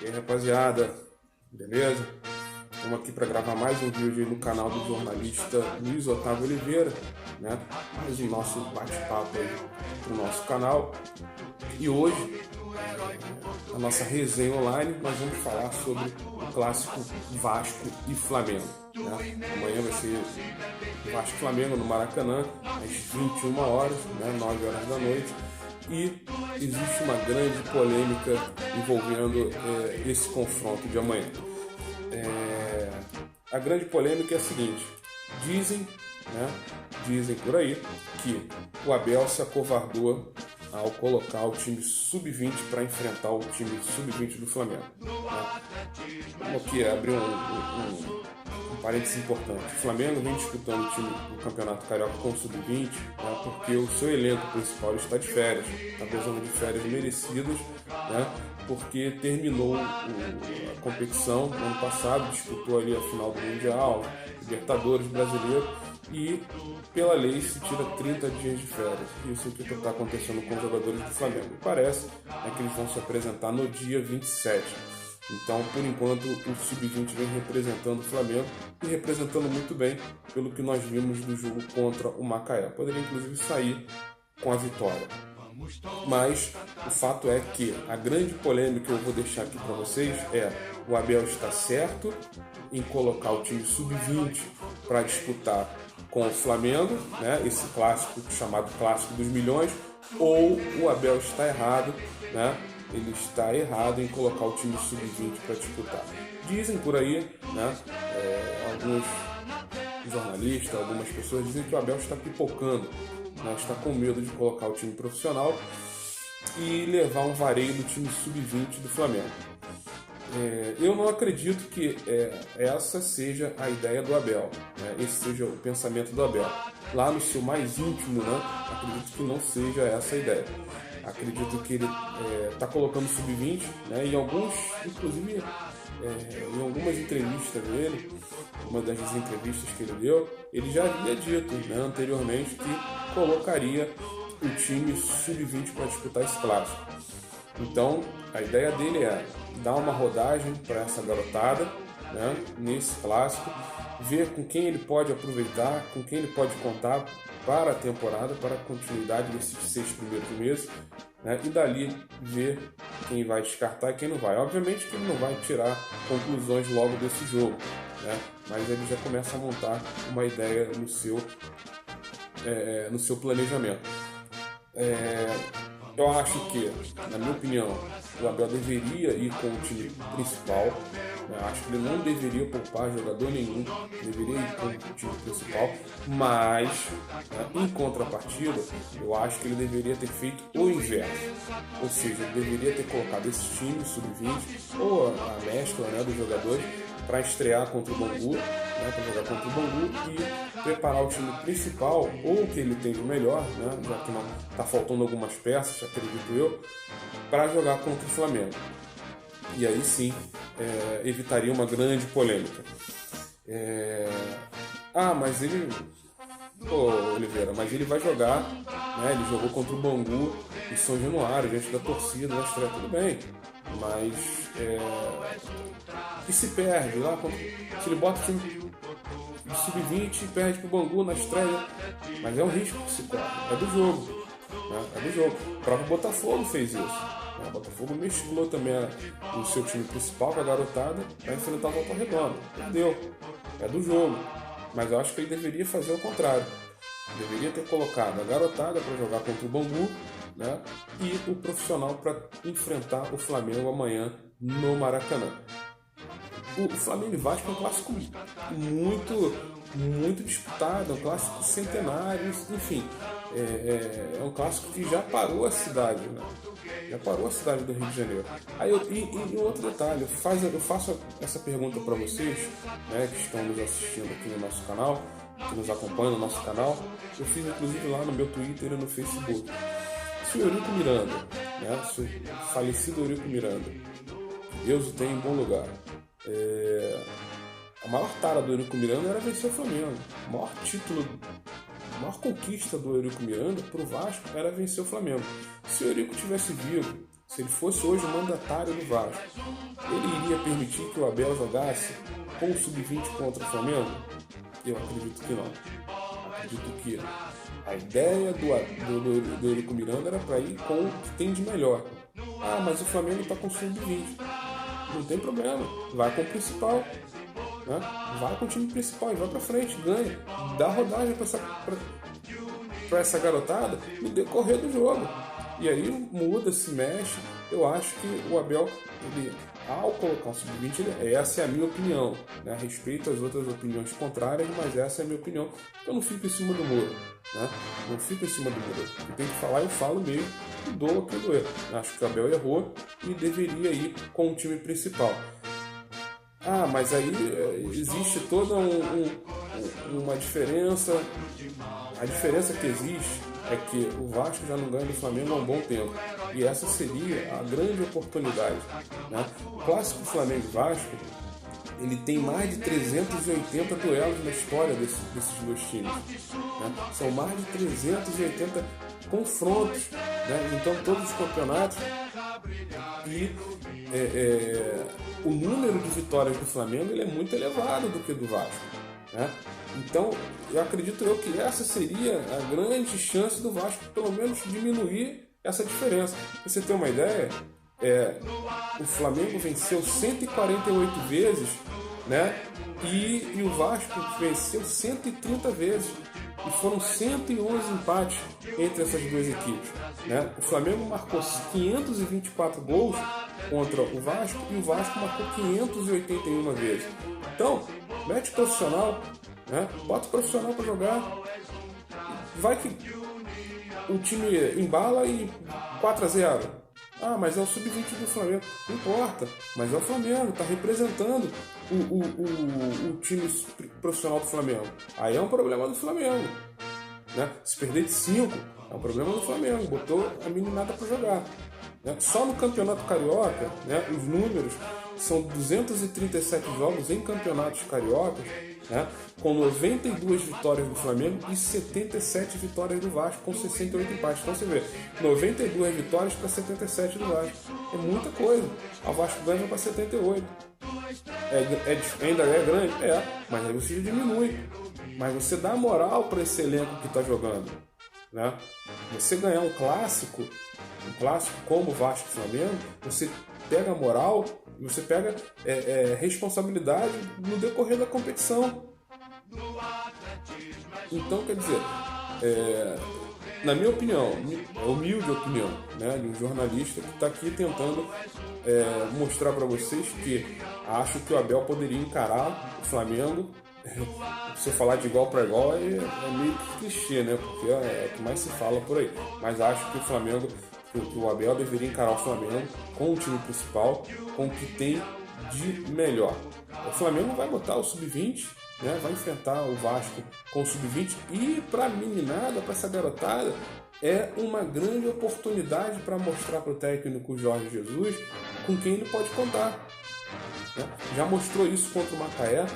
E aí, rapaziada, beleza? Estamos aqui para gravar mais um vídeo no canal do jornalista Luiz Otávio Oliveira, né? Mais um nosso bate-papo aí pro nosso canal. E hoje, a nossa resenha online, nós vamos falar sobre o clássico Vasco e Flamengo, né? Amanhã vai ser Vasco e Flamengo no Maracanã, às 21 horas, né? 9 horas da noite. E existe uma grande polêmica envolvendo esse confronto de amanhã. A grande polêmica é a seguinte: dizem por aí que o Abel se acovardou ao colocar o time sub-20 para enfrentar o time sub-20 do Flamengo, né? Vamos aqui abrir um parênteses importante. O Flamengo vem disputando o Campeonato Carioca com o sub-20, né, porque o seu elenco principal está de férias, está precisando de férias merecidas, né, porque terminou a competição no ano passado, disputou ali a final do Mundial, Libertadores Brasileiro, e pela lei se tira 30 dias de férias. Isso é o que está acontecendo com os jogadores do Flamengo. E parece que eles vão se apresentar no dia 27. Então, por enquanto, o Sub-20 vem representando o Flamengo e representando muito bem pelo que nós vimos do jogo contra o Macaé. Poderia, inclusive, sair com a vitória. Mas o fato é que a grande polêmica que eu vou deixar aqui para vocês é: o Abel está certo em colocar o time Sub-20 para disputar com o Flamengo, né, esse clássico chamado Clássico dos Milhões, ou o Abel está errado, né? Ele está errado em colocar o time sub-20 para disputar. Dizem por aí, né, alguns jornalistas, algumas pessoas dizem que o Abel está pipocando, né, está com medo de colocar o time profissional e levar um vareio do time sub-20 do Flamengo. Eu não acredito que essa seja a ideia do Abel, né, esse seja o pensamento do Abel. Lá no seu mais íntimo, né, acredito que não seja essa a ideia. Acredito que ele está colocando sub-20, né, em alguns, inclusive em algumas entrevistas dele, uma das entrevistas que ele deu, ele já havia dito, né, anteriormente que colocaria o time sub-20 para disputar esse clássico. Então, a ideia dele é dar uma rodagem para essa garotada, né, nesse clássico, ver com quem ele pode aproveitar, com quem ele pode contar para a temporada, para a continuidade desses 6 primeiros meses, né, e dali ver quem vai descartar e quem não vai. Obviamente que ele não vai tirar conclusões logo desse jogo, né, mas ele já começa a montar uma ideia no seu planejamento. Eu acho que, na minha opinião, o Abel deveria ir com o time principal. Acho que ele não deveria poupar jogador nenhum, deveria ir com o time principal, mas, em contrapartida, eu acho que ele deveria ter feito o inverso. Ou seja, ele deveria ter colocado esse time sub-20, ou a mescla, né, dos jogadores, para estrear contra o Bangu, né, para jogar contra o Bangu e preparar o time principal, ou o que ele tem de melhor, né, já que não está faltando algumas peças, acredito eu, para jogar contra o Flamengo. E aí sim, evitaria uma grande polêmica. Mas ele... Oliveira, mas ele vai jogar, né, ele jogou contra o Bangu em São Januário, diante da torcida, na estreia, tudo bem. Mas... e se perde lá, se ele bota o time de sub-20 e perde pro Bangu na estreia, mas é um risco que se corre, é do jogo, né? É do jogo. O próprio Botafogo fez isso. O Botafogo mesclou também o seu time principal com a garotada para enfrentar a Volta Redonda. Perdeu. É do jogo. Mas eu acho que ele deveria fazer o contrário. Deveria ter colocado a garotada para jogar contra o Bangu, né, e o profissional para enfrentar o Flamengo amanhã no Maracanã. O Flamengo e Vasco é um clássico muito disputado, é um clássico centenário, enfim, é um clássico que já parou a cidade, né? Já parou a cidade do Rio de Janeiro. E outro detalhe, eu faço essa pergunta para vocês, né, que estão nos assistindo aqui no nosso canal, que nos acompanham no nosso canal. Eu fiz inclusive lá no meu Twitter e no Facebook. Se o Eurico Miranda, né, se o falecido Eurico Miranda, Deus o tenha em bom lugar, a maior tara do Eurico Miranda era vencer o Flamengo. O maior título, a maior conquista do Eurico Miranda pro Vasco era vencer o Flamengo. Se o Eurico tivesse vivo, se ele fosse hoje o mandatário do Vasco, ele iria permitir que o Abel jogasse com o sub-20 contra o Flamengo? Eu acredito que não. Acredito que a ideia do Eurico Miranda era para ir com o que tem de melhor. Ah, mas o Flamengo está com o sub-20. Não tem problema, vai com o principal. Né? Vai com o time principal e vai para frente, ganha. Dá rodagem para essa garotada no decorrer do jogo. E aí muda, se mexe. Eu acho que o Abel, ele, ao colocar o sub-20, essa é a minha opinião. Né? Respeito as outras opiniões contrárias, mas essa é a minha opinião. Eu não fico em cima do muro. Né? Não fico em cima do muro. Eu tenho que falar, eu falo mesmo. E dou aquilo doer. Acho que o Abel errou e deveria ir com o time principal. Ah, mas aí existe toda uma diferença. A diferença que existe é que o Vasco já não ganha do Flamengo há um bom tempo. E essa seria a grande oportunidade. Né? O clássico Flamengo e Vasco, ele tem mais de 380 duelos na história desses dois times. Né? São mais de 380 confrontos. Né? Então todos os campeonatos. E o número de vitórias do Flamengo ele é muito elevado do que do Vasco. Né? Então, eu acredito que essa seria a grande chance do Vasco, pelo menos, diminuir essa diferença. Pra você ter uma ideia, o Flamengo venceu 148 vezes, né? E o Vasco venceu 130 vezes. E foram 111 empates entre essas duas equipes. Né? O Flamengo marcou 524 gols contra o Vasco e o Vasco marcou 581 vezes. Então, mete profissional, né? Bota o profissional para jogar. Vai que o time embala e 4-0. Ah, mas é o sub-20 do Flamengo. Não importa, mas é o Flamengo, está representando o time profissional do Flamengo. Aí é um problema do Flamengo. Né? Se perder de 5, é um problema do Flamengo. Botou a meninada para jogar. Né? Só no Campeonato Carioca, né, os números são 237 jogos em campeonatos cariocas, né, com 92 vitórias do Flamengo e 77 vitórias do Vasco, com 68 empates. Então você vê, 92 vitórias para 77 do Vasco. É muita coisa. O Vasco ganha para 78. Ainda é grande? Mas aí você diminui. Mas você dá moral para esse elenco que está jogando. Né? Você ganhar um clássico como o Vasco e Flamengo, você pega moral, você pega responsabilidade no decorrer da competição. Então, quer dizer, na minha opinião, humilde opinião, né, de um jornalista que está aqui tentando mostrar para vocês que acho que o Abel poderia encarar o Flamengo. Se eu falar de igual para igual é meio que clichê, né? Porque é o que mais se fala por aí. Mas acho que o Flamengo, que o Abel deveria encarar o Flamengo com o time principal, com o que tem de melhor. O Flamengo vai botar o sub-20, né? Vai enfrentar o Vasco com o sub-20 e para a meninada, para essa garotada, é uma grande oportunidade para mostrar para o técnico Jorge Jesus com quem ele pode contar. Né? Já mostrou isso contra o Macaé.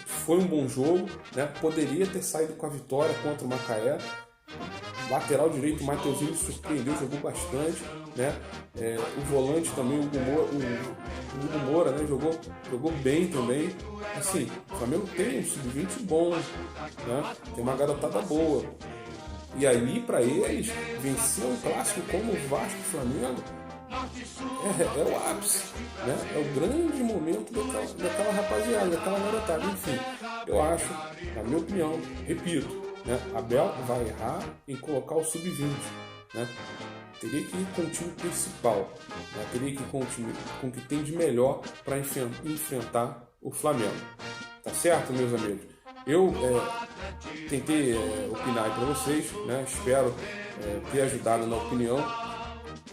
Foi um bom jogo, né? Poderia ter saído com a vitória contra o Macaé. Lateral direito, o Mateuzinho surpreendeu, jogou bastante, né? O volante também, o Hugo Moura, né? Jogou bem também. Assim, o Flamengo tem um sub-20 bom, né? Tem uma garotada boa. E aí, para eles, vencer um clássico como o Vasco e Flamengo é o ápice, né? É o grande momento daquela rapaziada, daquela garotada. Enfim, eu acho, na minha opinião, repito, né? Abel vai errar em colocar o sub-20, né? Teria que ir com o time principal, né? Teria que ir com o time com o que tem de melhor para enfrentar o Flamengo. Tá certo, meus amigos? Eu tentei opinar para vocês, né? Espero ter ajudado na opinião.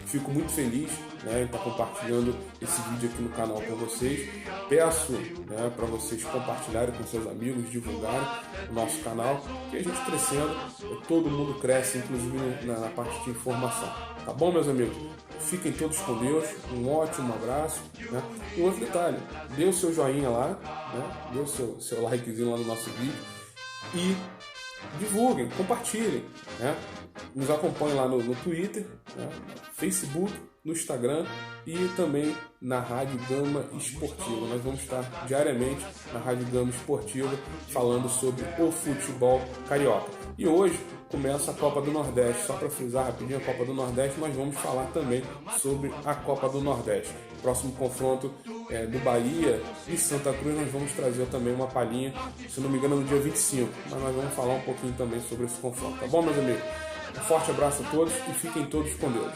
Fico muito feliz, né, em estar compartilhando esse vídeo aqui no canal com vocês. Peço, né, para vocês compartilharem com seus amigos, divulgarem o nosso canal, que a gente crescendo, todo mundo cresce, inclusive na parte de informação. Tá bom, meus amigos? Fiquem todos com Deus, um ótimo abraço. Né? E outro detalhe, dê o seu joinha lá, né? Dê o seu likezinho lá no nosso vídeo e divulguem, compartilhem, né? Nos acompanhem lá no Twitter, né? No Facebook, no Instagram e também na Rádio Gama Esportiva. Nós vamos estar diariamente na Rádio Gama Esportiva falando sobre o futebol carioca. E hoje começa a Copa do Nordeste. Só para frisar rapidinho a Copa do Nordeste, nós vamos falar também sobre a Copa do Nordeste. Próximo confronto do Bahia e Santa Cruz, nós vamos trazer também uma palhinha, se não me engano, no dia 25. Mas nós vamos falar um pouquinho também sobre esse confronto. Tá bom, meus amigos? Um forte abraço a todos e fiquem todos com Deus.